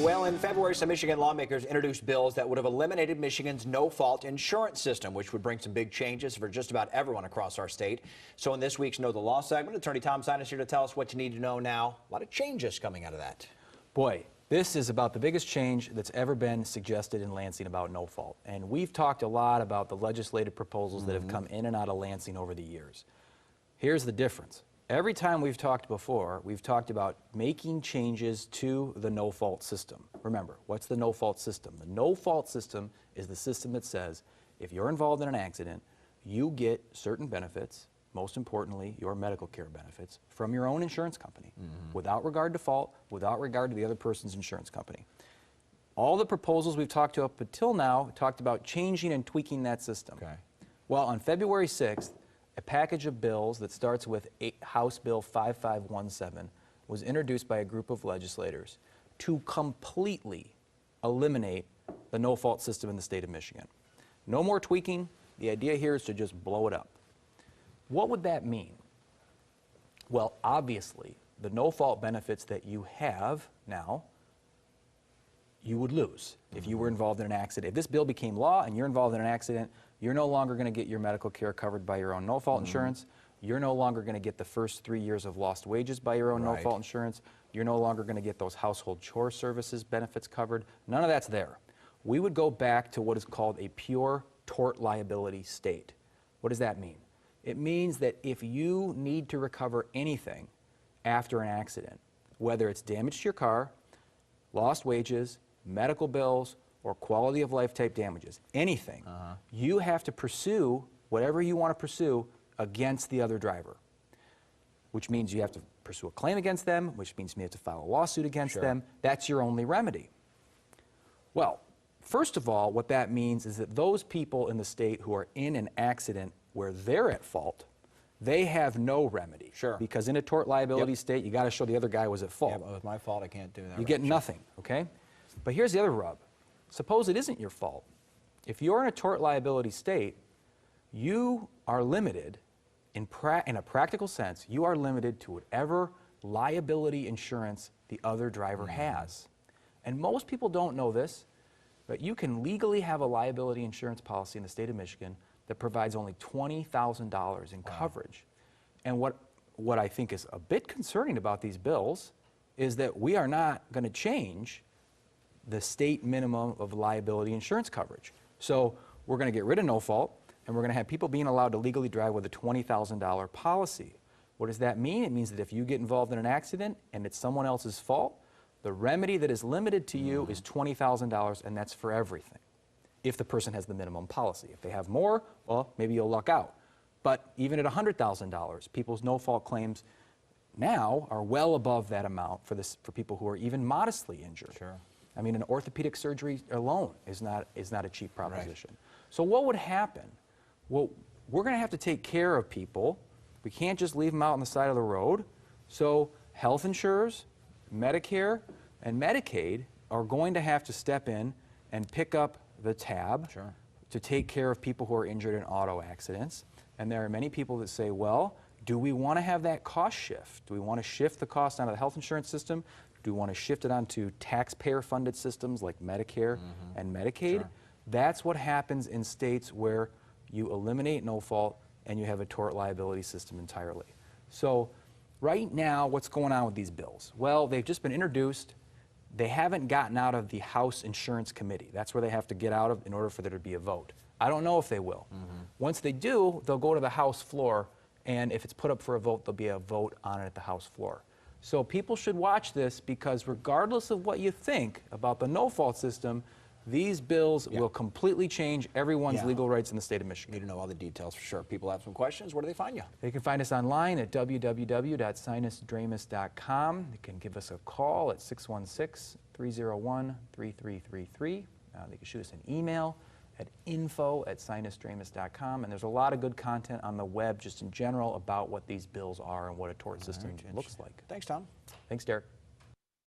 Well, in February, some Michigan lawmakers introduced bills that would have eliminated Michigan's no-fault insurance system, which would bring some big changes for just about everyone across our state. So in this week's Know the Law segment, Attorney Tom Sinus here to tell us what you need to know now. A lot of changes coming out of that. Boy, this is about the biggest change that's ever been suggested in Lansing about no fault. And we've talked a lot about the legislative proposals that have come in and out of Lansing over the years. Here's the difference. Every time we've talked before, we've talked about making changes to the no-fault system. Remember, what's the no-fault system? The no-fault system is the system that says if you're involved in an accident, you get certain benefits, most importantly, your medical care benefits, from your own insurance company, without regard to fault, without regard to the other person's insurance company. All the proposals we've talked to up until now talked about changing and tweaking that system. Okay. Well, on February 6th, a package of bills that starts with House Bill 5517 was introduced by a group of legislators to completely eliminate the no-fault system in the state of Michigan. No more tweaking. The idea here is to just blow it up. What would that mean? Well, obviously, the no-fault benefits that you have now, you would lose if you were involved in an accident. If this bill became law and you're involved in an accident, you're no longer going to get your medical care covered by your own no-fault insurance. You're no longer going to get the first 3 years of lost wages by your own no-fault insurance. You're no longer going to get those household chore services benefits covered. None of that's there. We would go back to what is called a pure tort liability state. What does that mean? It means that if you need to recover anything after an accident, whether it's damage to your car, lost wages, medical bills, or quality of life type damages, anything, you have to pursue whatever you want to pursue against the other driver, which means you have to pursue a claim against them, which means you have to file a lawsuit against them. That's your only remedy. Well, first of all, what that means is that those people in the state who are in an accident where they're at fault, they have no remedy. Because in a tort liability state, you got to show the other guy was at fault. Yeah, but it was my fault, I can't do that. You get nothing, okay? But here's the other rub. Suppose it isn't your fault. If you're in a tort liability state, you are limited, in a practical sense, you are limited to whatever liability insurance the other driver has. And most people don't know this, but you can legally have a liability insurance policy in the state of Michigan that provides only $20,000 in coverage. And what I think is a bit concerning about these bills is that we are not going to change the state minimum of liability insurance coverage. So we're going to get rid of no fault, and we're going to have people being allowed to legally drive with a $20,000 policy. What does that mean? It means that if you get involved in an accident and it's someone else's fault, the remedy that is limited to you is $20,000, and that's for everything, if the person has the minimum policy. If they have more, well, maybe you'll luck out. But even at $100,000, people's no-fault claims now are well above that amount for people who are even modestly injured. I mean, an orthopedic surgery alone is not a cheap proposition. So what would happen? Well, we're going to have to take care of people. We can't just leave them out on the side of the road. So health insurers, Medicare, and Medicaid are going to have to step in and pick up the tab to take care of people who are injured in auto accidents. And there are many people that say, well, do we want to have that cost shift? Do we want to shift the cost onto the health insurance system? Do we want to shift it onto taxpayer-funded systems like Medicare and Medicaid? That's what happens in states where you eliminate no fault and you have a tort liability system entirely. So right now, what's going on with these bills? Well, they've just been introduced. They haven't gotten out of the House Insurance Committee. That's where they have to get out of in order for there to be a vote. I don't know if they will. Once they do, they'll go to the House floor, and if it's put up for a vote, there'll be a vote on it at the House floor. So people should watch this, because regardless of what you think about the no-fault system, these bills will completely change everyone's legal rights in the state of Michigan. You need to know all the details for sure. People have some questions. Where do they find you? They can find us online at www.sinusdramus.com. They can give us a call at 616-301-3333. They can shoot us an email at info@sinusdramus.com. And there's a lot of good content on the web just in general about what these bills are and what a tort system looks like. Thanks, Tom. Thanks, Derek.